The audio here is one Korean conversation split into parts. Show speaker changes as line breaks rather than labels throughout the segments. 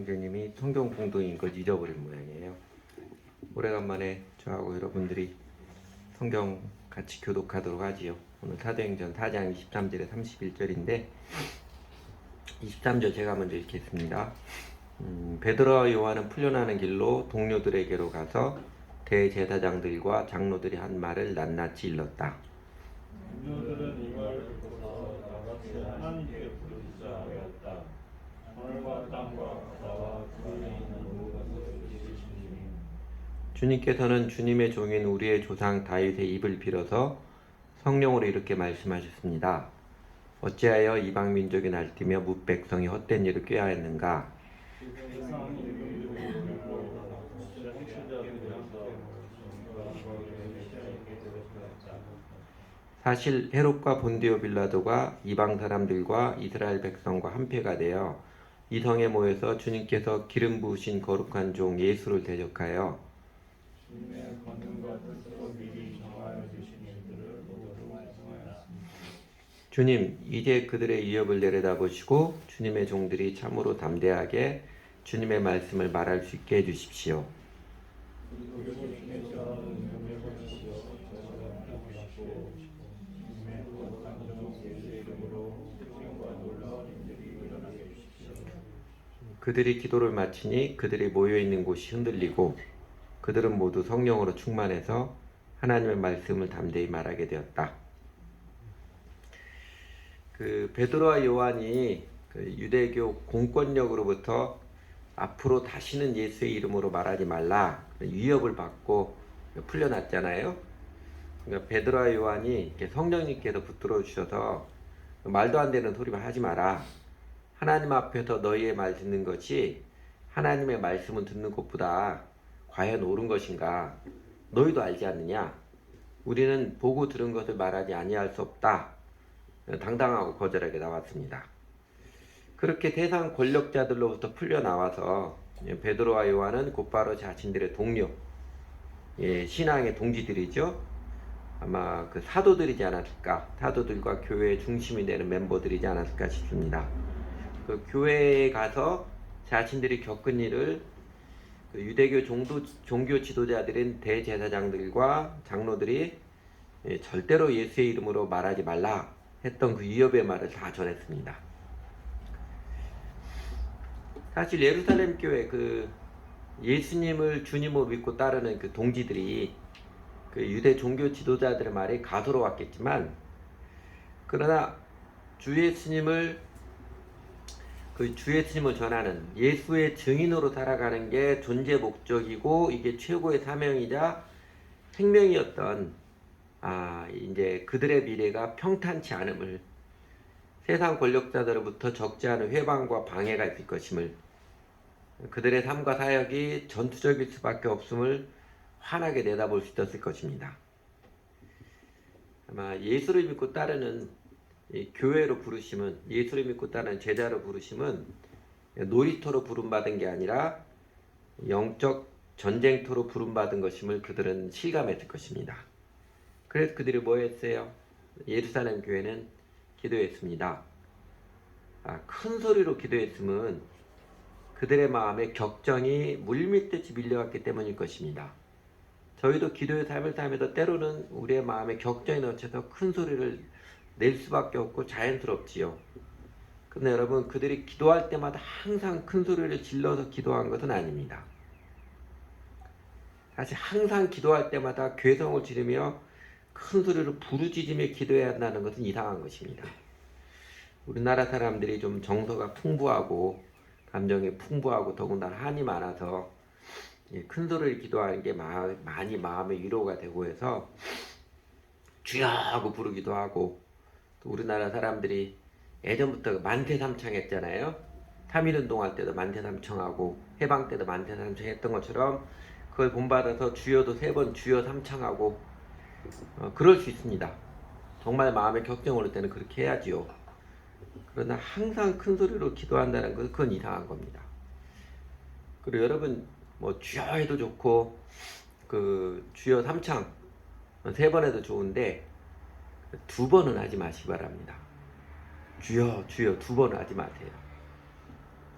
형제님이 성경 공동인 걸 잊어버린 모양이에요. 오래간만에 저하고 여러분들이 성경 같이 교독하도록 하지요. 오늘 사도행전 4장 23절에 31절인데 23절 제가 먼저 읽겠습니다. 베드로와 요한은 풀려나는 길로 동료들에게로 가서 대제사장들과 장로들이 한 말을 낱낱이 일렀다.
동료들은 이 말을 듣고서 다같이 하나님께 부르짖자 하였다. 하늘과 땅과 바다와 그 안에 있는 모든 것을 지으신
주님께서는 주님의 종인 우리의 조상 다윗의 입을 빌어서 성령으로 이렇게 말씀하셨습니다. 어찌하여 이방 민족이 날뛰며 뭇 백성이 헛된 일을 꾀하였는가? 사실 헤롯과 본디오 빌라도가 이방 사람들과 이스라엘 백성과 한패가 되어 이 성에 모여서 주님께서 기름 부으신 거룩한 종 예수를 대적하여
주님의 권능과 뜻으로 미리 정하여 주신 일들을 모두 완성하였습니다.
주님, 이제 그들의 위협을 내려다보시고 주님의 종들이 참으로 담대하게 주님의 말씀을 말할 수 있게 해주십시오.
그리고 주님의 자라는 명령하시오 저자가 믿으시고 주님의 거룩한 종 예수의 이름으로 특징과 놀라운 일들이 일어나게 해주십시오.
그들이 기도를 마치니 그들이 모여있는 곳이 흔들리고 그들은 모두 성령으로 충만해서 하나님의 말씀을 담대히 말하게 되었다. 베드로와 요한이 유대교 공권력으로부터 앞으로 다시는 예수의 이름으로 말하지 말라 위협을 받고 풀려났잖아요. 그러니까 베드로와 요한이 성령님께서 붙들어 주셔서 말도 안 되는 소리만 하지 마라. 하나님 앞에서 너희의 말 듣는 것이 하나님의 말씀을 듣는 것보다 과연 옳은 것인가? 너희도 알지 않느냐? 우리는 보고 들은 것을 말하지 아니할 수 없다. 당당하고 거절하게 나왔습니다. 그렇게 세상 권력자들로부터 풀려나와서 베드로와 요한은 곧바로 자신들의 동료, 신앙의 동지들이죠. 아마 그 사도들이지 않았을까, 사도들과 교회의 중심이 되는 멤버들이지 않았을까 싶습니다. 그 교회에 가서 자신들이 겪은 일을 유대교 종교 지도자들인 대제사장들과 장로들이 절대로 예수의 이름으로 말하지 말라 했던 그 위협의 말을 다 전했습니다. 사실 예루살렘 교회 예수님을 주님으로 믿고 따르는 그 동지들이 유대 종교 지도자들의 말이 가소로웠겠지만 그러나 주 예수님을 전하는 예수의 증인으로 살아가는 게 존재 목적이고 이게 최고의 사명이자 생명이었던 이제 그들의 미래가 평탄치 않음을 세상 권력자들로부터 적지 않은 회방과 방해가 있을 것임을 그들의 삶과 사역이 전투적일 수밖에 없음을 환하게 내다볼 수 있었을 것입니다. 아마 예수를 믿고 따르는 교회로 부르심은 예수를 믿고 따르는 제자로 부르심은 놀이터로 부름받은 게 아니라 영적 전쟁터로 부름받은 것임을 그들은 실감했을 것입니다. 그래서 그들이 뭐 했어요? 예루살렘 교회는 기도했습니다. 큰 소리로 기도했음은 그들의 마음에 격정이 물밀듯이 밀려왔기 때문일 것입니다. 저희도 기도의 삶을 살면서 때로는 우리의 마음에 격정이 넘쳐서 큰 소리를 낼 수밖에 없고 자연스럽지요. 근데 여러분, 그들이 기도할 때마다 항상 큰 소리를 질러서 기도한 것은 아닙니다. 사실 항상 기도할 때마다 괴성을 지르며 큰 소리로 부르짖으며 기도해야 한다는 것은 이상한 것입니다. 우리나라 사람들이 좀 정서가 풍부하고 감정이 풍부하고 더군다나 한이 많아서 큰 소리를 기도하는 게 많이 마음의 위로가 되고 해서 주여 하고 부르기도 하고, 또 우리나라 사람들이 예전부터 만세삼창 했잖아요. 3.1운동 할 때도 만세삼창하고 해방 때도 만세삼창 했던 것처럼 그걸 본받아서 주여도 3번 주여 삼창하고 그럴 수 있습니다. 정말 마음에 격정 오를 때는 그렇게 해야지요. 그러나 항상 큰 소리로 기도한다는 것은 그건 이상한 겁니다. 그리고 여러분 주여 해도 좋고 주여 삼창 3번 해도 좋은데 2번은 하지 마시기 바랍니다. 주여 주여 2번은 하지 마세요.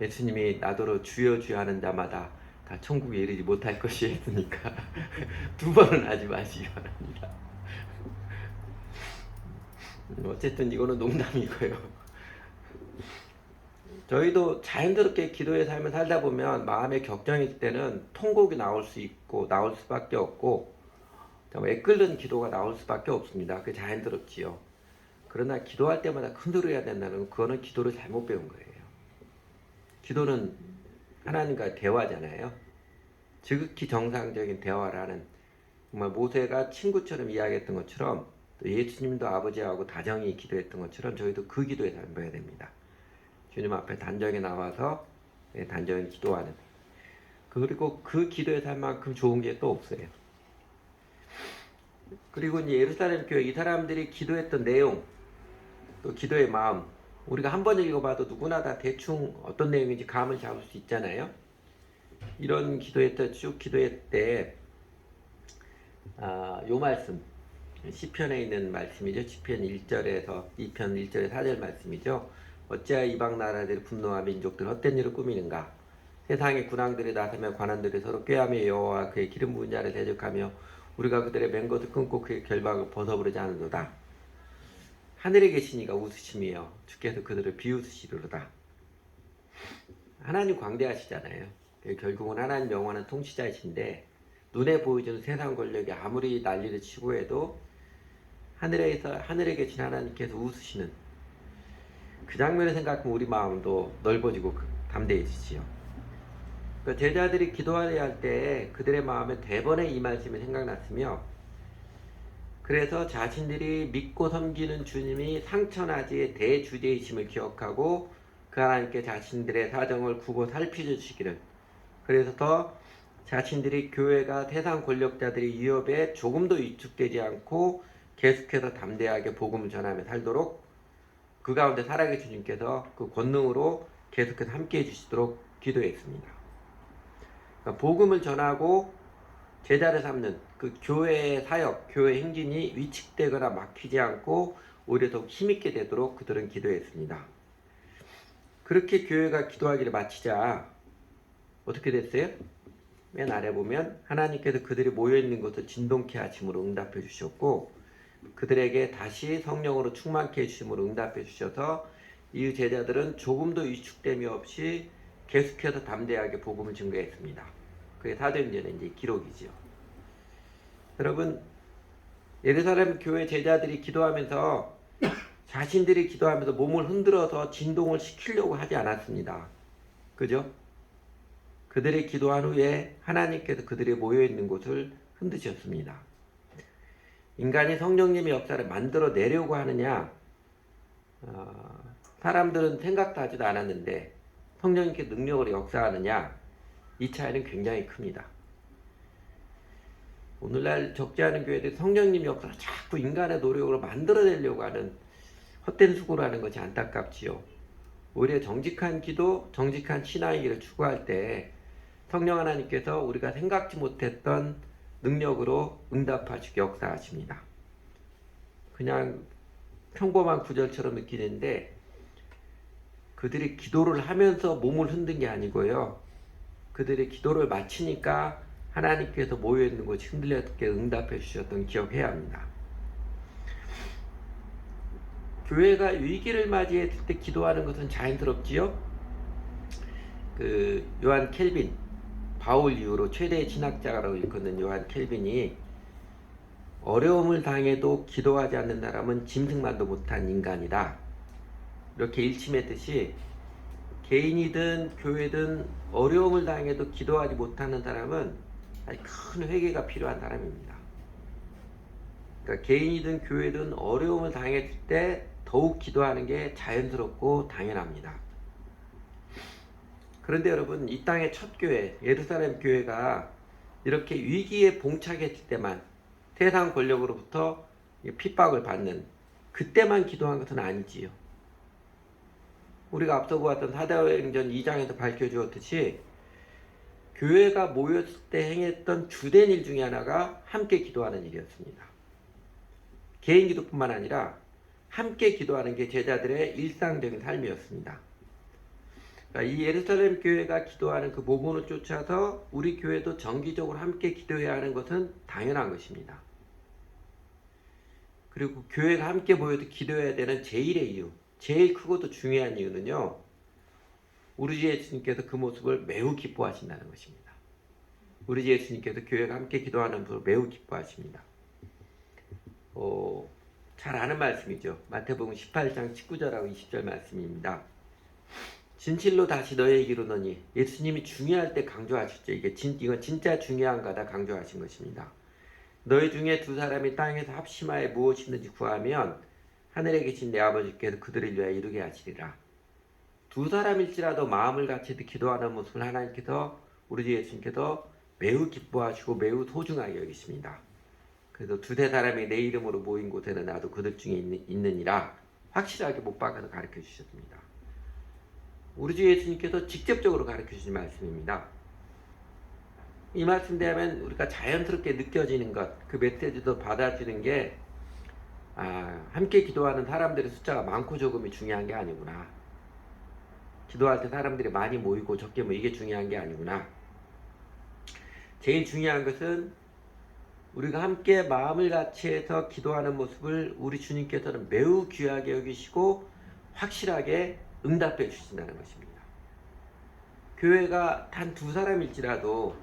예수님이 나더러 주여 주여 하는 자마다 다 천국에 이르지 못할 것이 했으니까 두 번은 하지 마시기 바랍니다. 어쨌든 이거는 농담이고요. 저희도 자연스럽게 기도의 삶을 살다 보면 마음에 격정이 있을 때는 통곡이 나올 수 있고 나올 수밖에 없고 애끓는 기도가 나올 수밖에 없습니다. 그게 자연스럽지요. 그러나 기도할 때마다 큰 소리 해야 된다는 건 그거는 기도를 잘못 배운 거예요. 기도는 하나님과 대화잖아요. 지극히 정상적인 대화를 하는, 정말 모세가 친구처럼 이야기했던 것처럼 또 예수님도 아버지하고 다정히 기도했던 것처럼 저희도 그 기도에 담아야 됩니다. 주님 앞에 단정히 나와서 단정히 기도하는, 그리고 그 기도에 살 만큼 좋은 게 또 없어요. 그리고 이제 예루살렘 교회 이 사람들이 기도했던 내용, 또 기도의 마음, 우리가 한 번 읽어봐도 누구나 다 대충 어떤 내용인지 감을 잡을 수 있잖아요. 이런 기도했던 쭉 기도했대. 요 말씀 시편에 있는 말씀이죠. 시편 1절에서 2편 1절에 4절 말씀이죠. 어찌하여 이방 나라들이 분노와 민족들 헛된 일을 꾸미는가. 세상의 군왕들이 나서며 관원들이 서로 꾀하며 여호와와 그의 기름 부은 자를 대적하며 우리가 그들의 맹것을 끊고 그의 결박을 벗어버리지 않는도다. 하늘에 계시니가 웃으심이여 주께서 그들을 비웃으시리로다. 하나님 광대하시잖아요. 결국은 하나님 영원한 통치자이신데 눈에 보여주는 세상 권력이 아무리 난리를 치고 해도 하늘에 계신 하나님께서 웃으시는 그 장면을 생각하면 우리 마음도 넓어지고 담대해지지요. 그러니까 제자들이 기도해야 할 때 그들의 마음에 대번에 이 말씀이 생각났으며, 그래서 자신들이 믿고 섬기는 주님이 상천하지의 대주제이심을 기억하고 그 하나님께 자신들의 사정을 구고 살피주시기를, 그래서 더 자신들이 교회가 세상 권력자들의 위협에 조금도 위축되지 않고 계속해서 담대하게 복음을 전하며 살도록 그 가운데 살아계신 주님께서 그 권능으로 계속해서 함께해 주시도록 기도했습니다. 그러니까 복음을 전하고 제자를 삼는 그 교회의 사역, 교회 행진이 위축되거나 막히지 않고 오히려 더욱 힘있게 되도록 그들은 기도했습니다. 그렇게 교회가 기도하기를 마치자 어떻게 됐어요? 맨 아래 보면 하나님께서 그들이 모여있는 것을 진동케 하심으로 응답해 주셨고 그들에게 다시 성령으로 충만케 해주심으로 응답해 주셔서 이 제자들은 조금도 위축됨이 없이 계속해서 담대하게 복음을 증거했습니다. 그게 사도행전의 이제 기록이지요. 여러분, 예루살렘 교회 제자들이 기도하면서 자신들이 기도하면서 몸을 흔들어서 진동을 시키려고 하지 않았습니다. 그죠? 그들이 기도한 후에 하나님께서 그들이 모여있는 곳을 흔드셨습니다. 인간이 성령님의 역사를 만들어내려고 하느냐, 사람들은 생각도 하지도 않았는데 성령님께 능력으로 역사하느냐, 이 차이는 굉장히 큽니다. 오늘날 적지 않은 교회들이 성령님 역사를 자꾸 인간의 노력으로 만들어내려고 하는 헛된 수고를 하는 것이 안타깝지요. 오히려 정직한 기도, 정직한 신앙의 길을 추구할 때 성령 하나님께서 우리가 생각지 못했던 능력으로 응답하시고 역사하십니다. 그냥 평범한 구절처럼 느끼는데 그들이 기도를 하면서 몸을 흔든 게 아니고요. 그들이 기도를 마치니까 하나님께서 모여있는 곳이 흔들렸게 응답해 주셨던 기억해야 합니다. 교회가 위기를 맞이했을 때 기도하는 것은 자연스럽지요. 그 요한 켈빈, 바울 이후로 최대의 신학자라고 일컫는 요한 켈빈이 어려움을 당해도 기도하지 않는 사람은 짐승만도 못한 인간이다, 이렇게 일침했듯이 개인이든 교회든 어려움을 당해도 기도하지 못하는 사람은 아주 큰 회개가 필요한 사람입니다. 그러니까 개인이든 교회든 어려움을 당했을 때 더욱 기도하는 게 자연스럽고 당연합니다. 그런데 여러분, 이 땅의 첫 교회, 예루살렘 교회가 이렇게 위기에 봉착했을 때만, 세상 권력으로부터 핍박을 받는 그때만 기도한 것은 아니지요. 우리가 앞서 보았던 사도행전 2장에서 밝혀주었듯이 교회가 모였을 때 행했던 주된 일 중에 하나가 함께 기도하는 일이었습니다. 개인 기도뿐만 아니라 함께 기도하는 게 제자들의 일상적인 삶이었습니다. 그러니까 이 예루살렘 교회가 기도하는 그 모본을 쫓아서 우리 교회도 정기적으로 함께 기도해야 하는 것은 당연한 것입니다. 그리고 교회가 함께 모여도 기도해야 되는 제1의 이유, 제일 크고도 중요한 이유는요, 우리 주 예수님께서 그 모습을 매우 기뻐하신다는 것입니다. 우리 주 예수님께서 교회가 함께 기도하는 모습을 매우 기뻐하십니다. 잘 아는 말씀이죠. 마태복음 18장 19절하고 20절 말씀입니다. 진실로 다시 너희에게 이르노니, 예수님이 중요할 때 강조하셨죠. 이건 진짜 중요한 거다 강조하신 것입니다. 너희 중에 두 사람이 땅에서 합심하여 무엇이든지 구하면 하늘에 계신 내 아버지께서 그들을 위하여 이루게 하시리라. 두 사람일지라도 마음을 같이 기도하는 모습을 하나님께서, 우리 주 예수님께서 매우 기뻐하시고 매우 소중하게 여기십니다. 그래서 두세 사람이 내 이름으로 모인 곳에는 나도 그들 중에 있느니라 확실하게 못 박아서 가르쳐 주셨습니다. 우리 주 예수님께서 직접적으로 가르쳐 주신 말씀입니다. 이 말씀 대하면 우리가 자연스럽게 느껴지는 것, 그 메시지도 받아들이는 게 함께 기도하는 사람들의 숫자가 많고 적음이 중요한 게 아니구나. 기도할 때 사람들이 많이 모이고 적게 모이고 이게 중요한 게 아니구나. 제일 중요한 것은 우리가 함께 마음을 같이 해서 기도하는 모습을 우리 주님께서는 매우 귀하게 여기시고 확실하게 응답해 주신다는 것입니다. 교회가 단 두 사람일지라도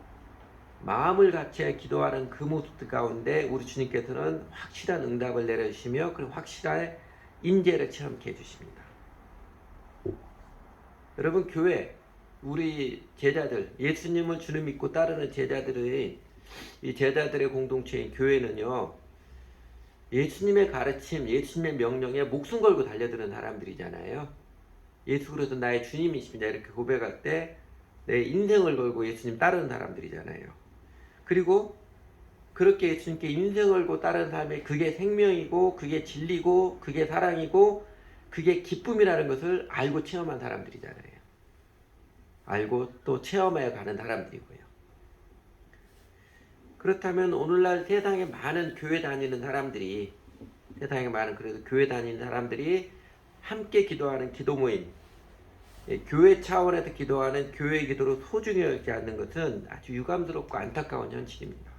마음을 같이 기도하는 그 모습 가운데 우리 주님께서는 확실한 응답을 내려주시며 그리고 확실한 인재를 체험케 해주십니다. 여러분, 교회, 우리 제자들, 예수님을 주를 믿고 따르는 제자들의 이 제자들의 공동체인 교회는요, 예수님의 가르침, 예수님의 명령에 목숨 걸고 달려드는 사람들이잖아요. 예수 그리스도 나의 주님이십니다 이렇게 고백할 때 내 인생을 걸고 예수님 따르는 사람들이잖아요. 그리고 그렇게 예수님께 인생을 걸고 따르는 삶에 그게 생명이고 그게 진리고 그게 사랑이고 그게 기쁨이라는 것을 알고 체험한 사람들이잖아요. 알고 또 체험해 가는 사람들이고요. 그렇다면 오늘날 세상에 많은 교회 다니는 사람들이, 세상에 많은 그래도 교회 다니는 사람들이 함께 기도하는 기도 모임, 교회 차원에서 기도하는 교회 기도로 소중히 여기지 않는 것은 아주 유감스럽고 안타까운 현실입니다.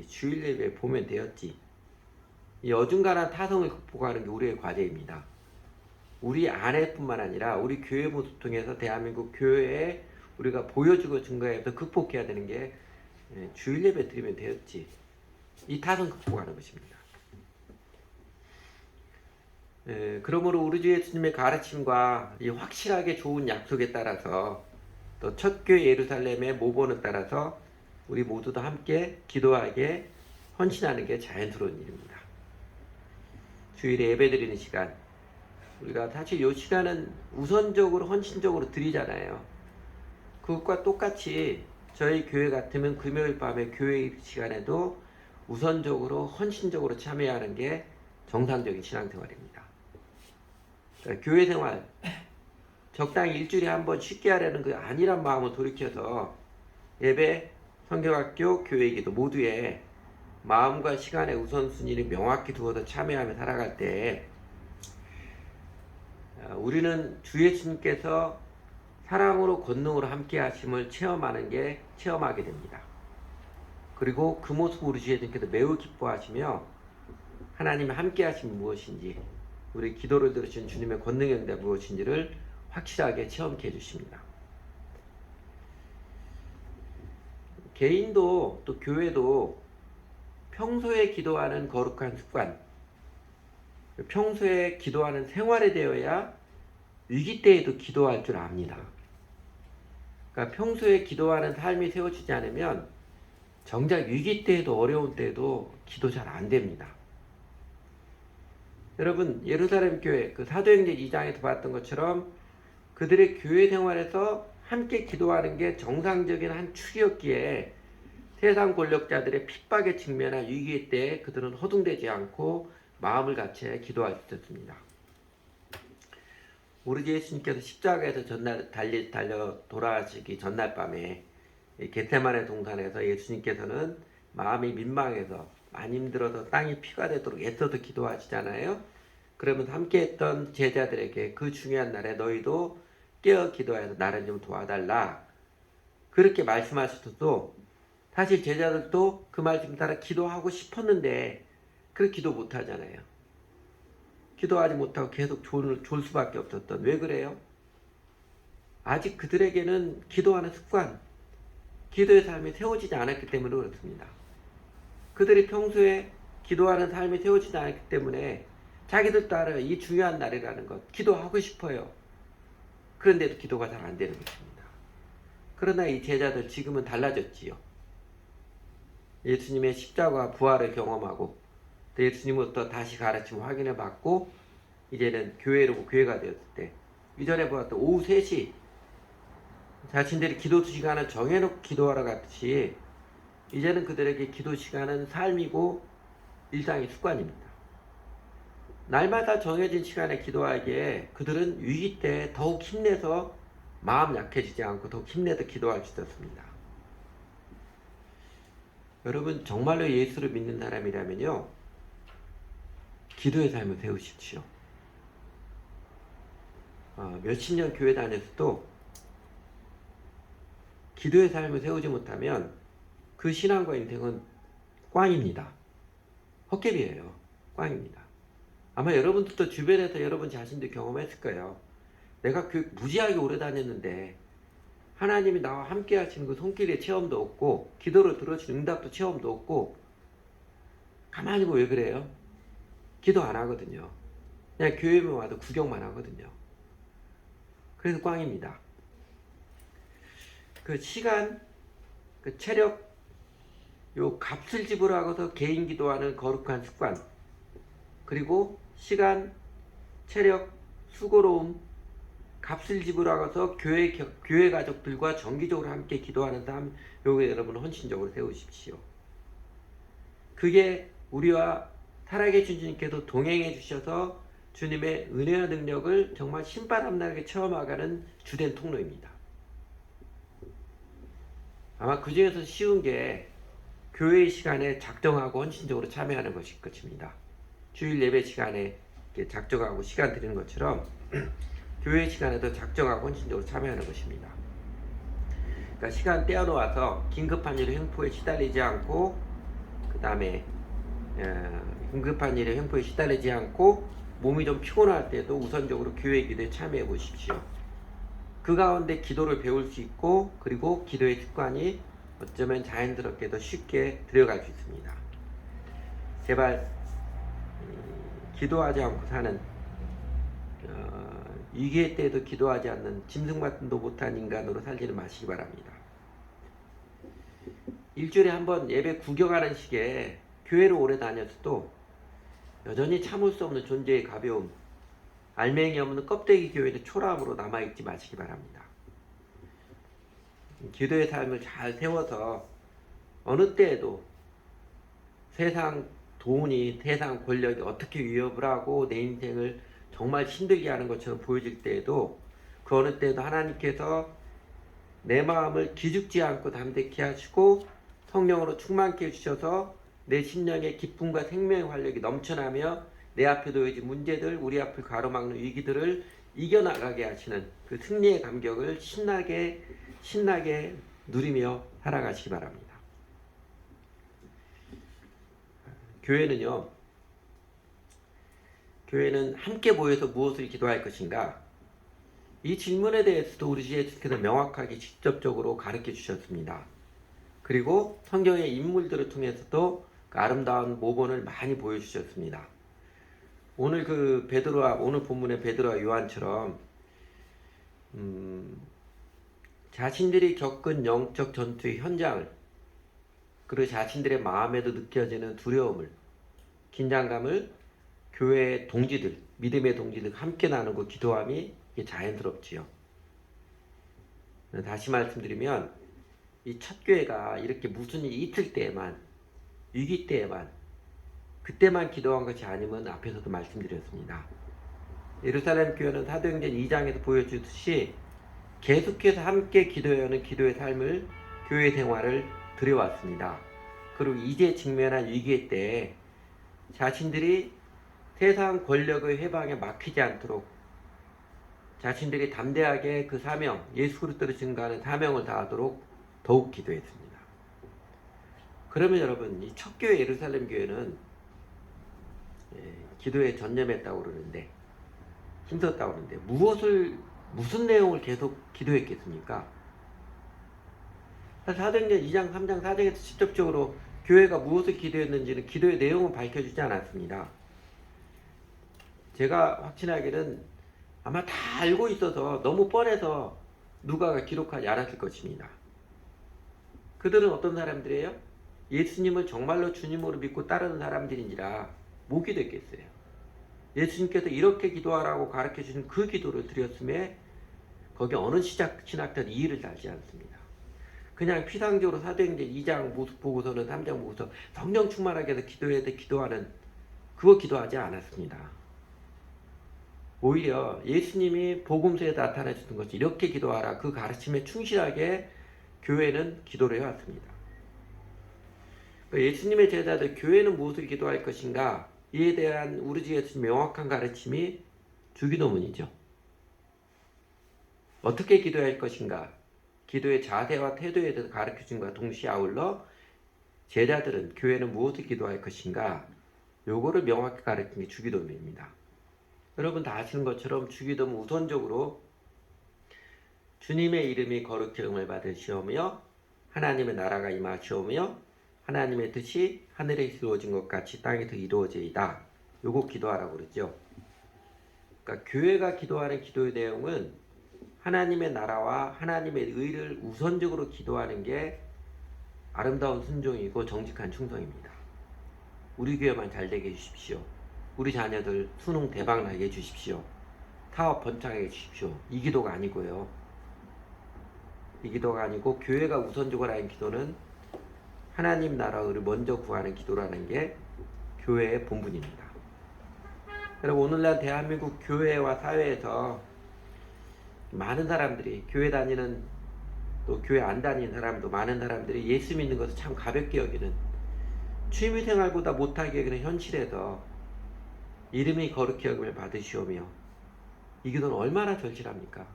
주일 예배 보면 되었지. 이 어중간한 타성을 극복하는 게 우리의 과제입니다. 우리 안에뿐만 아니라 우리 교회 모습 통해서 대한민국 교회에 우리가 보여주고 증거해서 극복해야 되는 게 주일 예배 드리면 되었지. 이 타성 극복하는 것입니다. 그러므로 우리 주 예수님의 가르침과 이 확실하게 좋은 약속에 따라서 또 첫 교회 예루살렘의 모본에 따라서 우리 모두도 함께 기도하게 헌신하는 게 자연스러운 일입니다. 주일에 예배드리는 시간, 우리가 사실 이 시간은 우선적으로 헌신적으로 드리잖아요. 그것과 똑같이 저희 교회 같으면 금요일 밤에 교회 시간에도 우선적으로 헌신적으로 참여하는 게 정상적인 신앙생활입니다. 그러니까 교회 생활 적당히 일주일에 한 번 쉽게 하려는 그 아니란 마음을 돌이켜서 예배, 성경학교, 교회기도 모두에 마음과 시간의 우선순위를 명확히 두어서 참여하며 살아갈 때 우리는 주 예수님께서 사랑으로 권능으로 함께 하심을 체험하게 됩니다. 그리고 그 모습을 우리 주 예수님께서 매우 기뻐하시며 하나님의 함께 하심이 무엇인지, 우리 기도를 들으신 주님의 권능의 응답 무엇인지를 확실하게 체험케 해주십니다. 개인도 또 교회도 평소에 기도하는 거룩한 습관, 평소에 기도하는 생활이 되어야 위기 때에도 기도할 줄 압니다. 그러니까 평소에 기도하는 삶이 세워지지 않으면 정작 위기 때에도 어려운 때에도 기도 잘 안 됩니다. 여러분, 예루살렘 교회 그 사도행전 2장에서 봤던 것처럼 그들의 교회 생활에서 함께 기도하는 게 정상적인 한 축이었기에 세상 권력자들의 핍박에 직면한 위기 때 그들은 허둥대지 않고 마음을 같이 기도할 수 있었습니다. 우리 주 예수님께서 십자가에서 달려 돌아가시기 전날 밤에 겟세마네 동산에서 예수님께서는 마음이 민망해서 많이 힘들어서 땅이 피가 되도록 애써서 기도하시잖아요. 그러면서 함께했던 제자들에게 그 중요한 날에 너희도 깨어 기도해서 나를 좀 도와달라. 그렇게 말씀하셔도 사실 제자들도 그 말씀 따라 기도하고 싶었는데 그렇게 기도 못하잖아요. 기도하지 못하고 계속 졸 수밖에 없었던. 왜 그래요? 아직 그들에게는 기도하는 습관, 기도의 삶이 세워지지 않았기 때문에 그렇습니다. 그들이 평소에 기도하는 삶이 세워지지 않았기 때문에 자기들도 알아요. 이 중요한 날이라는 것. 기도하고 싶어요. 그런데도 기도가 잘 안 되는 것입니다. 그러나 이 제자들 지금은 달라졌지요. 예수님의 십자가 부활을 경험하고 또 예수님으로부터 다시 가르침 확인을 받고 이제는 교회로 교회가 되었을 때 이전에 보았던 오후 3시 자신들이 기도 시간을 정해놓고 기도하러 갔듯이 이제는 그들에게 기도 시간은 삶이고 일상의 습관입니다. 날마다 정해진 시간에 기도하기에 그들은 위기 때 더욱 힘내서 마음 약해지지 않고 더욱 힘내서 기도할 수 있었습니다. 여러분 정말로 예수를 믿는 사람이라면요 기도의 삶을 세우십시오. 몇십 년 교회 다녔어도 기도의 삶을 세우지 못하면 그 신앙과 인생은 꽝입니다. 헛개비예요. 꽝입니다. 아마 여러분들도 주변에서 여러분 자신도 경험했을 거예요. 내가 무지하게 오래 다녔는데 하나님이 나와 함께 하시는 그 손길의 체험도 없고 기도를 들어주는 응답도 체험도 없고 가만히 보면 왜 그래요? 기도 안 하거든요. 그냥 교회만 와도 구경만 하거든요. 그래서 꽝입니다. 그 시간, 그 체력, 요 값을 지불하고서 개인 기도하는 거룩한 습관, 그리고 시간, 체력, 수고로움, 값을 지불하고서 교회 가족들과 정기적으로 함께 기도하는 삶, 요거 여러분 헌신적으로 세우십시오. 그게 우리와 살아계신 주님께서 동행해 주셔서 주님의 은혜와 능력을 정말 신바람나게 체험하가는 주된 통로입니다. 아마 그 중에서 쉬운 게 교회의 시간에 작정하고 헌신적으로 참여하는 것일 것입니다. 주일 예배 시간에 작정하고 시간 드리는 것처럼 교회 시간에도 작정하고 헌신적으로 참여하는 것입니다. 그러니까 시간 떼어놓아서 긴급한 일의 횡포에 시달리지 않고 그 다음에 긴급한 일의 횡포에 시달리지 않고 몸이 좀 피곤할 때도 우선적으로 교회 기도에 참여해 보십시오. 그 가운데 기도를 배울 수 있고 그리고 기도의 습관이 어쩌면 자연스럽게 더 쉽게 들어갈 수 있습니다. 제발 기도하지 않고 사는 위기의 때에도 기도하지 않는 짐승만도 못한 인간으로 살지는 마시기 바랍니다. 일주일에 한 번 예배 구경하는 식의 교회를 오래 다녔어도 여전히 참을 수 없는 존재의 가벼움, 알맹이 없는 껍데기 교회의 초라함으로 남아있지 마시기 바랍니다. 기도의 삶을 잘 세워서 어느 때에도 세상 돈이, 세상 권력이 어떻게 위협을 하고 내 인생을 정말 힘들게 하는 것처럼 보여질 때에도 그 어느 때에도 하나님께서 내 마음을 기죽지 않고 담대케 하시고 성령으로 충만케 해주셔서 내 심령의 기쁨과 생명의 활력이 넘쳐나며 내 앞에 놓여진 문제들, 우리 앞을 가로막는 위기들을 이겨나가게 하시는 그 승리의 감격을 신나게 누리며 살아가시기 바랍니다. 교회는 함께 모여서 무엇을 기도할 것인가? 이 질문에 대해서도 우리 주 예수께서 명확하게 직접적으로 가르쳐 주셨습니다. 그리고 성경의 인물들을 통해서도 그 아름다운 모본을 많이 보여주셨습니다. 오늘 오늘 본문의 베드로와 요한처럼 자신들이 겪은 영적 전투의 현장을 그리고 자신들의 마음에도 느껴지는 두려움을, 긴장감을 교회의 동지들, 믿음의 동지들 함께 나누고 기도함이 자연스럽지요. 다시 말씀드리면 이 첫 교회가 이렇게 무슨 일이 있을 때에만, 위기 때에만, 그때만 기도한 것이 아니면 앞에서도 말씀드렸습니다. 예루살렘 교회는 사도행전 2장에서 보여주듯이 계속해서 함께 기도하는 기도의 삶을, 교회 생활을 들여왔습니다. 그리고 이제 직면한 위기의 때에 자신들이 세상 권력의 회방에 막히지 않도록 자신들이 담대하게 그 사명, 예수 그리스도를 증거하는 사명을 다하도록 더욱 기도했습니다. 그러면 여러분, 이 첫 교회 예루살렘 교회는 기도에 전념했다고 그러는데, 힘썼다고 그러는데, 무슨 내용을 계속 기도했겠습니까? 사도행전 2장, 3장, 4장에서 직접적으로 교회가 무엇을 기도했는지는 기도의 내용은 밝혀주지 않았습니다. 제가 확신하기는 아마 다 알고 있어서 너무 뻔해서 누가가 기록하지 않았을 것입니다. 그들은 어떤 사람들이에요? 예수님을 정말로 주님으로 믿고 따르는 사람들인지라 못 기도했겠어요. 예수님께서 이렇게 기도하라고 가르쳐 주신 그 기도를 드렸음에 거기 어느 신학자는 이의를 달지 않습니다. 그냥 피상적으로 사도행전 2장 보고서는 3장 보고서 성령 충만하게 해서 기도해야 돼 기도하는 그거 기도하지 않았습니다. 오히려 예수님이 복음서에 나타내 주신 것이 이렇게 기도하라 그 가르침에 충실하게 교회는 기도를 해왔습니다. 예수님의 제자들 교회는 무엇을 기도할 것인가 이에 대한 우리 주 예수님의 명확한 가르침이 주기도문이죠. 어떻게 기도할 것인가 기도의 자세와 태도에 대해서 가르쳐준 것과 동시에 아울러 제자들은 교회는 무엇을 기도할 것인가 요거를 명확히 가르친 게 주기도문입니다. 여러분 다 아시는 것처럼 주기도문 우선적으로 주님의 이름이 거룩히 여김을 받으시오며 하나님의 나라가 임하시오며 하나님의 뜻이 하늘에서 이루어진 것 같이 땅에서 이루어지이다. 요거 기도하라고 그러죠. 그러니까 교회가 기도하는 기도의 내용은 하나님의 나라와 하나님의 의를 우선적으로 기도하는 게 아름다운 순종이고 정직한 충성입니다. 우리 교회만 잘 되게 해주십시오. 우리 자녀들 수능 대박 나게 해주십시오. 사업 번창하게 해주십시오. 이 기도가 아니고요. 이 기도가 아니고 교회가 우선적으로 하는 기도는 하나님 나라를 먼저 구하는 기도라는 게 교회의 본분입니다. 여러분 오늘날 대한민국 교회와 사회에서 많은 사람들이 교회 다니는 또 교회 안 다니는 사람도 많은 사람들이 예수 믿는 것을 참 가볍게 여기는 취미생활보다 못하게 여기는 현실에서 이름이 거룩히 여김을 받으시오며 이 기도는 얼마나 절실합니까?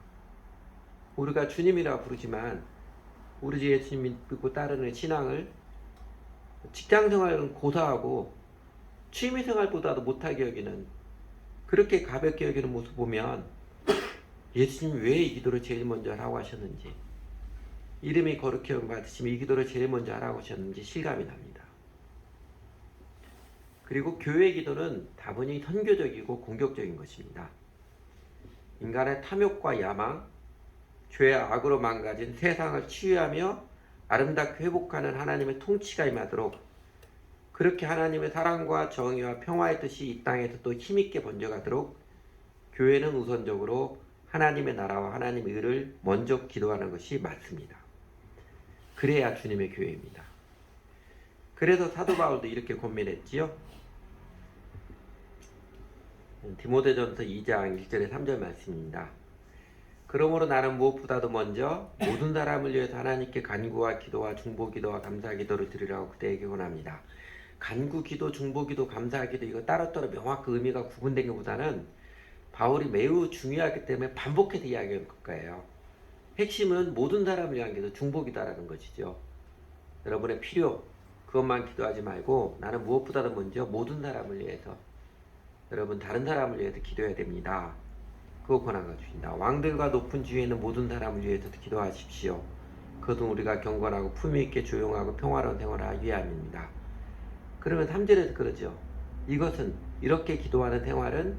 우리가 주님이라 부르지만 우리 주 예수님 믿고 따르는 신앙을 직장생활은 고사하고 취미생활보다도 못하게 여기는 그렇게 가볍게 여기는 모습 보면 예수님이 왜 이 기도를 제일 먼저 하라고 하셨는지 이름이 거룩히 여김 받으시면 이 기도를 제일 먼저 하라고 하셨는지 실감이 납니다. 그리고 교회 기도는 다분히 선교적이고 공격적인 것입니다. 인간의 탐욕과 야망, 죄와 악으로 망가진 세상을 치유하며 아름답게 회복하는 하나님의 통치가 임하도록 그렇게 하나님의 사랑과 정의와 평화의 뜻이 이 땅에서 또 힘있게 번져가도록 교회는 우선적으로 하나님의 나라와 하나님의 의를 먼저 기도하는 것이 맞습니다. 그래야 주님의 교회입니다. 그래서 사도 바울도 이렇게 권면했지요. 디모데전서 2장 1절에 3절 말씀입니다. 그러므로 나는 무엇보다도 먼저 모든 사람을 위해서 하나님께 간구와 기도와 중보기도와 감사기도를 드리라고 그대에게 권합니다. 간구기도, 중보기도, 감사기도 이거 따로따로 명확한 의미가 구분된 것보다는 바울이 매우 중요하기 때문에 반복해서 이야기할 거예요. 핵심은 모든 사람을 위한 기도, 중보기도라는 것이죠. 여러분의 필요 그것만 기도하지 말고 나는 무엇보다도 먼저 모든 사람을 위해서 여러분 다른 사람을 위해서 기도해야 됩니다. 그거 권한가 주신다. 왕들과 높은 지위에 있는 모든 사람을 위해서도 기도하십시오. 그것은 우리가 경건하고 품위있게 조용하고 평화로운 생활을 하기 위함입니다. 그러면 3절에서 그러죠. 이것은 이렇게 기도하는 생활은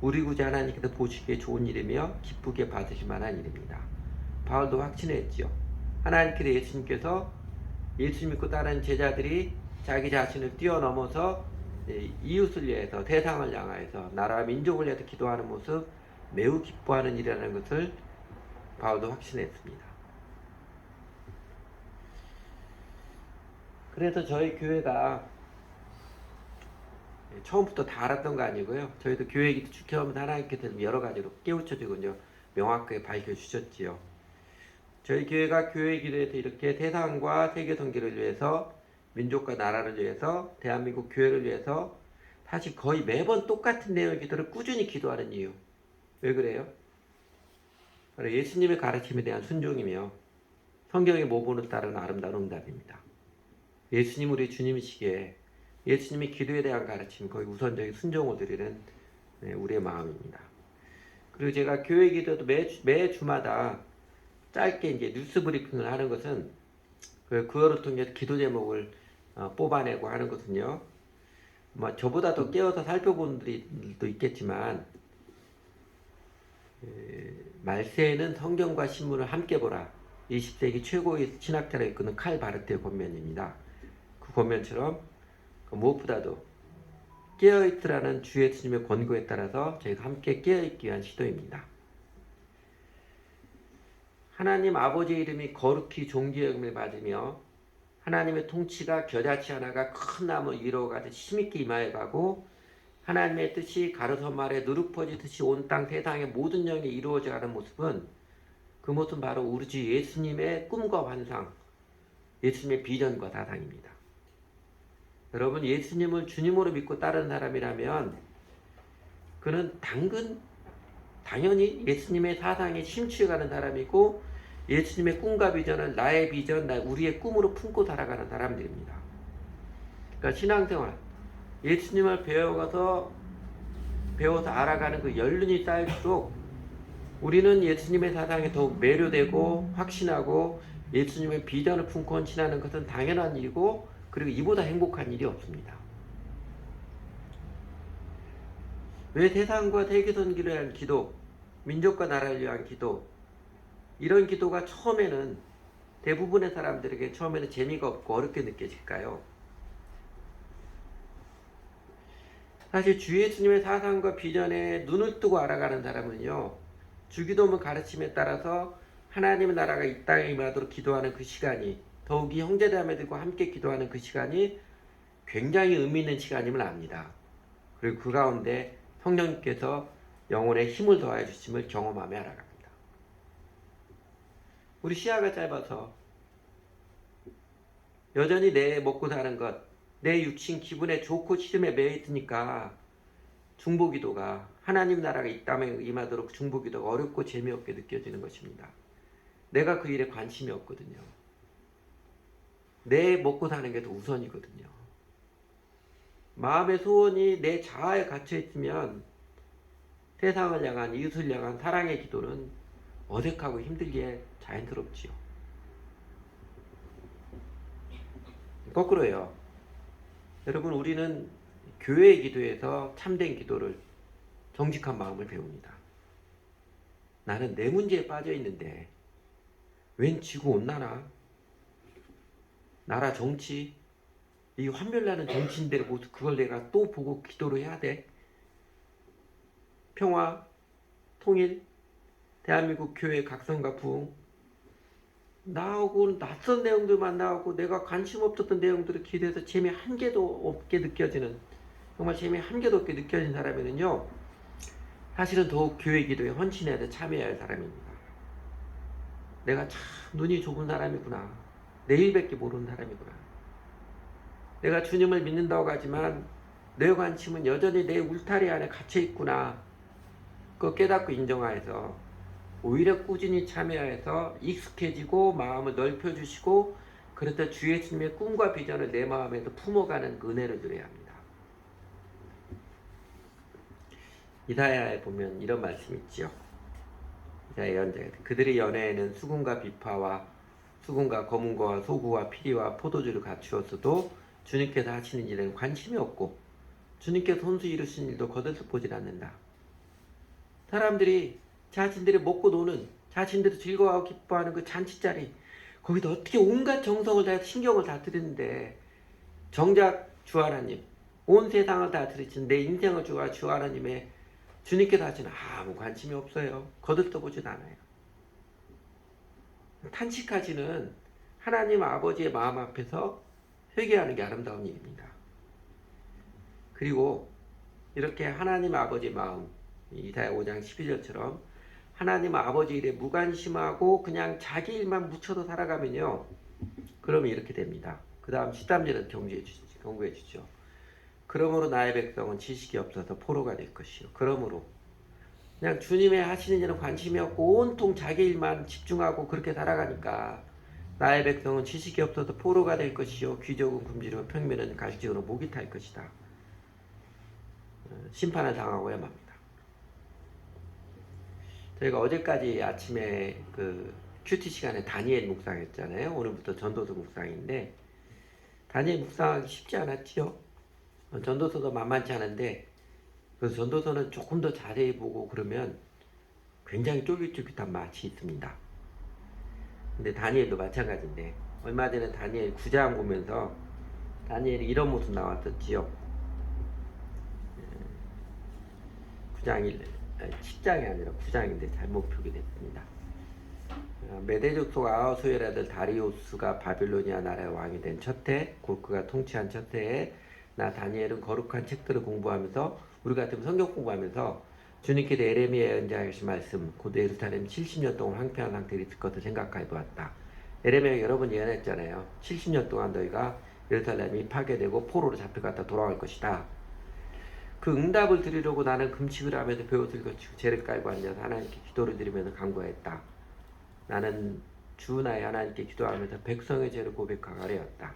우리 구주 하나님께서 보시기에 좋은 일이며 기쁘게 받으실 만한 일입니다. 바울도 확신했지요. 하나님께서 예수님께서 예수 믿고 따르는 제자들이 자기 자신을 뛰어넘어서 이웃을 위해서 세상을 향하여서 나라와 민족을 위해서 기도하는 모습 매우 기뻐하는 일이라는 것을 바울도 확신했습니다. 그래서 저희 교회가 처음부터 다 알았던 거 아니고요. 저희도 교회 기도 지켜오면서 하나님께서 여러 가지로 깨우쳐주고 이제 명확하게 밝혀주셨지요. 저희 교회가 교회 기도에서 이렇게 세상과 세계 선교를 위해서 민족과 나라를 위해서 대한민국 교회를 위해서 사실 거의 매번 똑같은 내용의 기도를 꾸준히 기도하는 이유 왜 그래요? 바로 예수님의 가르침에 대한 순종이며 성경의 모본을 따른 아름다운 응답입니다. 예수님 우리 주님이시기에 예수님의 기도에 대한 가르침, 거의 우선적인 순종을 드리는 우리의 마음입니다. 그리고 제가 교회 기도도 매 주마다 짧게 이제 뉴스 브리핑을 하는 것은 그거를 통해서 기도 제목을 뽑아내고 하는 것은요. 저보다 더 깨어서 살펴본 분들도 있겠지만 말세에는 성경과 신문을 함께 보라. 20세기 최고의 신학자라 이끄는 칼 바르트의 권면입니다. 그 권면처럼 무엇보다도 깨어있으라는 주 예수님의 권고에 따라서 저희가 함께 깨어있기 위한 시도입니다. 하나님 아버지의 이름이 거룩히 존귀의 여김을 받으며 하나님의 통치가 겨자치 하나가 큰 나무 위로 가듯 힘있게 임하여 가고 하나님의 뜻이 가로선 말에 누룩 퍼지듯이 온 땅 세상의 모든 영에 이루어져 가는 모습은 그 모습은 바로 우리 주 예수님의 꿈과 환상, 예수님의 비전과 사상입니다. 여러분 예수님을 주님으로 믿고 따르는 사람이라면 그는 당연히 예수님의 사상에 심취해가는 사람이고 예수님의 꿈과 비전을 나의 비전, 우리의 꿈으로 품고 살아가는 사람들입니다. 그러니까 신앙생활, 예수님을 배워서 알아가는 그 연륜이 쌓일수록 우리는 예수님의 사상에 더욱 매료되고 확신하고 예수님의 비전을 품고 헌신하는 것은 당연한 일이고 그리고 이보다 행복한 일이 없습니다. 왜 세상과 세계 선기를 위한 기도, 민족과 나라를 위한 기도, 이런 기도가 처음에는 대부분의 사람들에게 처음에는 재미가 없고 어렵게 느껴질까요? 사실 주 예수님의 사상과 비전에 눈을 뜨고 알아가는 사람은요, 주기도문 가르침에 따라서 하나님의 나라가 이 땅에 임하도록 기도하는 그 시간이, 더욱이 형제자매들과 함께 기도하는 그 시간이 굉장히 의미 있는 시간임을 압니다. 그리고 그 가운데 성령님께서 영혼에 힘을 더하여 주심을 경험하며 알아갑니다. 우리 시야가 짧아서 여전히 내 먹고 사는 것, 내 육신 기분에 좋고 싫음에 매여 있으니까 중보기도가 하나님 나라가 이 땅에 임하도록 중보기도가 어렵고 재미없게 느껴지는 것입니다. 내가 그 일에 관심이 없거든요. 내 먹고 사는 게 더 우선이거든요. 마음의 소원이 내 자아에 갇혀 있으면 세상을 향한, 이웃을 향한 사랑의 기도는 어색하고 힘들게 자연스럽지요. 거꾸로요. 여러분 우리는 교회의 기도에서 참된 기도를, 정직한 마음을 배웁니다. 나는 내 문제에 빠져 있는데 웬 지구온난화, 나라 정치, 이 환멸나는 정치인들의 모습, 그걸 내가 또 보고 기도를 해야 돼? 평화, 통일, 대한민국 교회 각성과 부흥, 나오고 낯선 내용들만 나오고 내가 관심 없었던 내용들을 기도해서 재미 한 개도 없게 느껴지는, 정말 재미 한 개도 없게 느껴진 사람에는요, 사실은 더욱 교회 기도에 헌신해야 돼, 참여해야 할 사람입니다. 내가 참 눈이 좁은 사람이구나, 내일밖에 모르는 사람이구나, 내가 주님을 믿는다고 하지만 내 관심은 여전히 내 울타리 안에 갇혀 있구나, 그거 깨닫고 인정하여서 오히려 꾸준히 참여해서 익숙해지고 마음을 넓혀주시고, 그래서 주 예수님의 꿈과 비전을 내 마음에서 품어가는 은혜를 드려야 합니다. 이사야에 보면 이런 말씀이 있죠. 이사야 예언자가 그들의 연애에는 수금과 비파와 수금과 검은고와 소구와 피리와 포도주를 갖추었어도 주님께서 하시는 일에는 관심이 없고 주님께서 손수 이루신 일도 거들떠 보질 않는다. 사람들이 자신들이 먹고 노는, 자신들이 즐거워하고 기뻐하는 그 잔치자리, 거기다 어떻게 온갖 정성을 다해서 신경을 다 들이는데 정작 주 하나님, 온 세상을 다 들이신 내 인생을 주 하나님의 주님께서 하시는 아무 관심이 없어요. 거들떠보진 않아요. 탄식하지는 하나님 아버지의 마음 앞에서 회개하는 게 아름다운 일입니다. 그리고 이렇게 하나님 아버지의 마음, 이사야 5장 12절처럼 하나님 아버지 일에 무관심하고 그냥 자기 일만 묻혀서 살아가면요, 그러면 이렇게 됩니다. 그 다음 13절은 경고해 주죠. 그러므로 나의 백성은 지식이 없어서 포로가 될 것이요. 그러므로 그냥 주님의 하시는 일은 관심이 없고 온통 자기 일만 집중하고 그렇게 살아가니까 나의 백성은 지식이 없어서 포로가 될 것이요 귀족은 굶주리고 평민은 가식적으로 목이 탈 것이다. 심판을 당하고야 맙니다. 저희가 어제까지 아침에 그 큐티 시간에 다니엘 묵상했잖아요. 오늘부터 전도서 묵상인데 다니엘 묵상하기 쉽지 않았지요. 전도서도 만만치 않은데 그 전도서는 조금 더 자세히 보고 그러면 굉장히 쫄깃쫄깃한 맛이 있습니다. 근데 다니엘도 마찬가지인데 얼마 전에 다니엘 9장 보면서 다니엘이 이런 모습 나왔었지요. 9장 10장이 아니라 9장인데 잘못 표기됐습니다. 메데족속 아하수엘 아들 다리우스가 바빌로니아 나라의 왕이 된 첫 해, 곧 그가 통치한 첫 해에 나 다니엘은 거룩한 책들을 공부하면서 우리 같으면 성경 공부하면서 주님께서 에레미야에 연장하신 말씀 곧 예루살렘 70년 동안 황폐한 상태로 있을 것을 생각해 보았다. 에레미야가 여러 번 예언했잖아요. 70년 동안 너희가 예루살렘이 파괴되고 포로로 잡혀갔다 돌아갈 것이다. 그 응답을 드리려고 나는 금식을 하면서 배옷을 거치고 재를 깔고 앉아서 하나님께 기도를 드리면서 간구했다. 나는 주 나의 하나님께 기도하면서 백성의 죄를 고백하고 아뢰었다.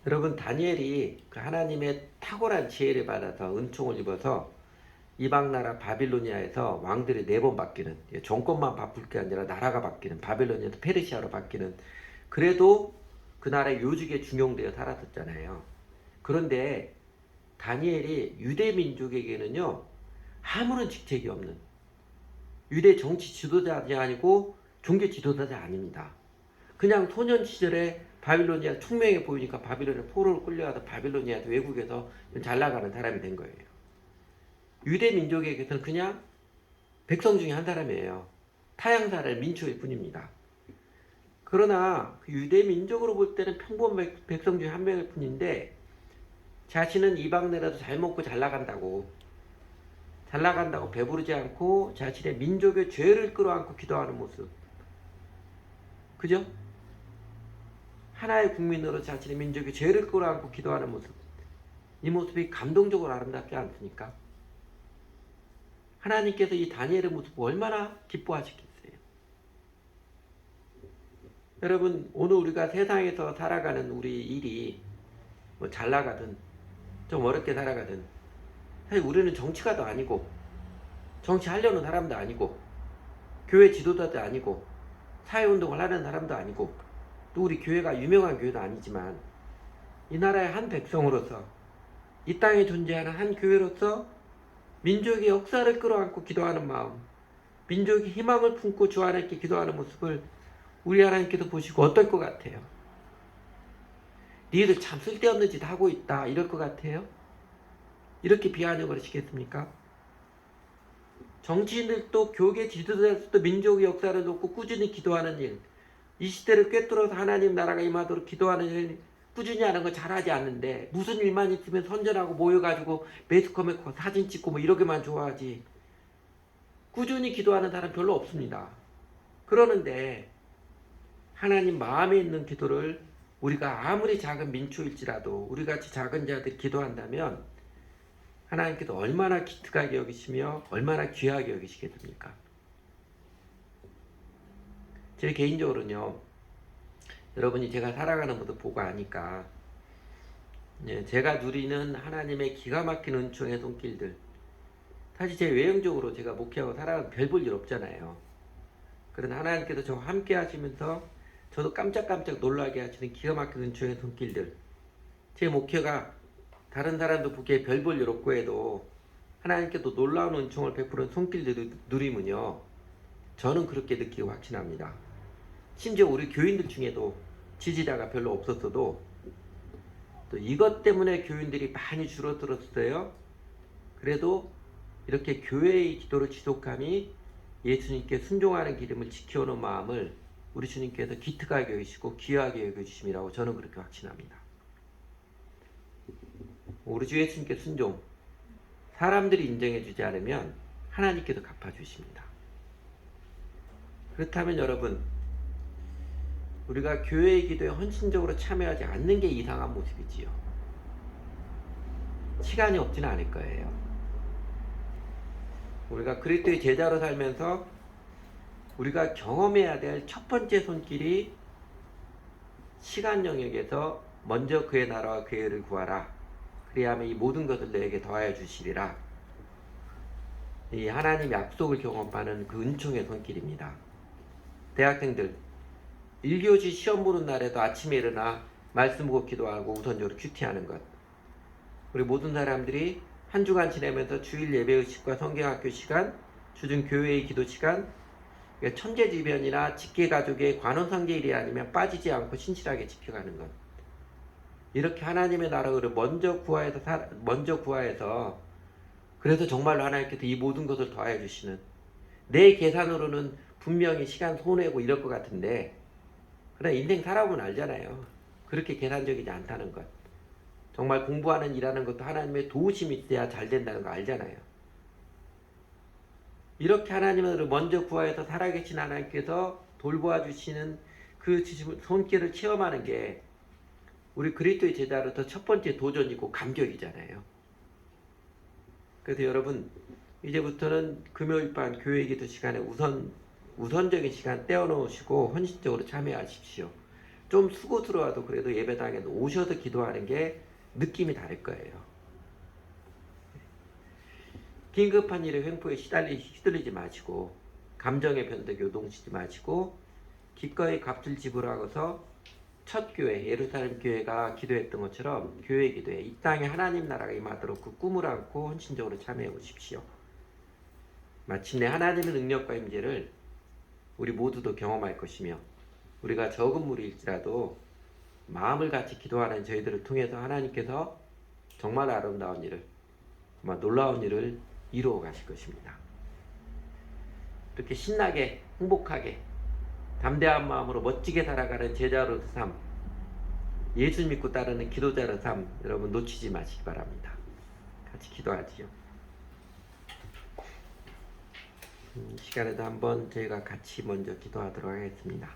여러분 다니엘이 그 하나님의 탁월한 지혜를 받아서 은총을 입어서 이방나라 바빌로니아에서 왕들이 4번 바뀌는 정권만 바꿀 게 아니라 나라가 바뀌는 바빌로니아에서 페르시아로 바뀌는 그래도 그 나라의 요직에 중용되어 살았었잖아요. 그런데 다니엘이 유대 민족에게는요 아무런 직책이 없는 유대 정치 지도자가 아니고 종교 지도자가 아닙니다. 그냥 소년 시절에 바빌로니아 총명해 보이니까 바빌로니아 포로를 끌려가서 바빌로니아에서 외국에서 잘 나가는 사람이 된 거예요. 유대 민족에게서는 그냥 백성 중에 한 사람이에요. 타향사를 민초일 뿐입니다. 그러나 그 유대 민족으로 볼 때는 평범한 백성 중에 한 명일 뿐인데 자신은 이방 내라도 잘 먹고 잘 나간다고 배부르지 않고 자신의 민족의 죄를 끌어안고 기도하는 모습. 그죠? 하나의 국민으로 자신의 민족의 죄를 끌어안고 기도하는 모습. 이 모습이 감동적으로 아름답지 않습니까? 하나님께서 이 다니엘의 모습을 얼마나 기뻐하시겠어요? 여러분 오늘 우리가 세상에서 살아가는 우리 일이 뭐 잘 나가든 좀 어렵게 살아가든 사실 우리는 정치가도 아니고 정치하려는 사람도 아니고 교회 지도자도 아니고 사회운동을 하는 사람도 아니고 또 우리 교회가 유명한 교회도 아니지만 이 나라의 한 백성으로서 이 땅에 존재하는 한 교회로서 민족의 역사를 끌어안고 기도하는 마음, 민족의 희망을 품고 주 하나님께 기도하는 모습을 우리 하나님께서 보시고 어떨 것 같아요? 니들 참 쓸데없는 짓 하고 있다 이럴 것 같아요? 이렇게 비하하려 그러시겠습니까? 정치인들도 교계 지도자들도 민족의 역사를 놓고 꾸준히 기도하는 일, 이 시대를 꿰뚫어서 하나님 나라가 임하도록 기도하는 일 꾸준히 하는 거 잘하지 않는데 무슨 일만 있으면 선전하고 모여가지고 매스컴에 사진 찍고 뭐 이러게만 좋아하지 꾸준히 기도하는 사람 별로 없습니다. 그러는데 하나님 마음에 있는 기도를 우리가 아무리 작은 민초일지라도 우리같이 작은 자들이 기도한다면 하나님께서 얼마나 기특하게 여기시며 얼마나 귀하게 여기시겠습니까? 제 개인적으로는요 여러분이 제가 살아가는 모습 보고 아니까 제가 누리는 하나님의 기가 막힌 은총의 손길들 사실 제 외형적으로 제가 목회하고 살아가는 별 볼 일 없잖아요. 그러나 하나님께서 저와 함께 하시면서 저도 깜짝깜짝 놀라게 하시는 기가 막힌 은총의 손길들 제 목회가 다른 사람도 보기에 별 볼 일 없고 해도 하나님께도 놀라운 은총을 베푸는 손길들을 누리면요 저는 그렇게 느끼고 확신합니다. 심지어 우리 교인들 중에도 지지자가 별로 없었어도 또 이것 때문에 교인들이 많이 줄어들었어요. 그래도 이렇게 교회의 기도를 지속함이 예수님께 순종하는 기름을 지켜오는 마음을 우리 주님께서 기특하게 여기시고 귀하게 여겨주심이라고 저는 그렇게 확신합니다. 우리 주 예수님께 순종 사람들이 인정해 주지 않으면 하나님께서 갚아주십니다. 그렇다면 여러분 우리가 교회의 기도에 헌신적으로 참여하지 않는 게 이상한 모습이지요. 시간이 없지는 않을 거예요. 우리가 그리스도의 제자로 살면서 우리가 경험해야 될 첫 번째 손길이 시간 영역에서 먼저 그의 나라와 그의 의를 구하라. 그리하면 이 모든 것을 너에게 더하여 주시리라. 이 하나님의 약속을 경험하는 그 은총의 손길입니다. 대학생들 1교시 시험 보는 날에도 아침에 일어나 말씀 보고 기도하고 우선적으로 큐티하는 것. 우리 모든 사람들이 한 주간 지내면서 주일 예배의식과 성경학교 시간, 주중 교회의 기도 시간, 천재지변이나 직계가족의 관원상제일이 아니면 빠지지 않고 신실하게 지켜가는 것. 이렇게 하나님의 나라를 먼저 구하해서 그래서 정말로 하나님께서 이 모든 것을 더하여 주시는, 내 계산으로는 분명히 시간 손해고 이럴 것 같은데 그러나 인생 살아보면 알잖아요. 그렇게 계산적이지 않다는 것. 정말 공부하는 일하는 것도 하나님의 도우심이 있어야 잘 된다는 거 알잖아요. 이렇게 하나님을 먼저 구하여서 살아계신 하나님께서 돌보아 주시는 그 손길을 체험하는 게 우리 그리스도의 제자로서 첫 번째 도전이고 감격이잖아요. 그래서 여러분 이제부터는 금요일 밤 교회 기도 시간에 우선적인 시간 떼어놓으시고 헌신적으로 참여하십시오. 좀 수고스러워도 그래도 예배당에 오셔서 기도하는 게 느낌이 다를 거예요. 긴급한 일에 횡포에 휘둘리지 마시고 감정의 변덕에 요동치지 마시고 기꺼이 값을 지불하고서 첫 교회 예루살렘 교회가 기도했던 것처럼 교회 기도에 이 땅에 하나님 나라가 임하도록 그 꿈을 안고 헌신적으로 참여해 보십시오. 마침내 하나님의 능력과 임재를 우리 모두도 경험할 것이며 우리가 적은 무리일지라도 마음을 같이 기도하는 저희들을 통해서 하나님께서 정말 아름다운 일을, 정말 놀라운 일을 이루어 가실 것입니다. 이렇게 신나게 행복하게 담대한 마음으로 멋지게 살아가는 제자로서 삶, 예수 믿고 따르는 기도자로서 삶 여러분 놓치지 마시기 바랍니다. 같이 기도하지요. 이 시간에도 한번 저희가 같이 먼저 기도하도록 하겠습니다.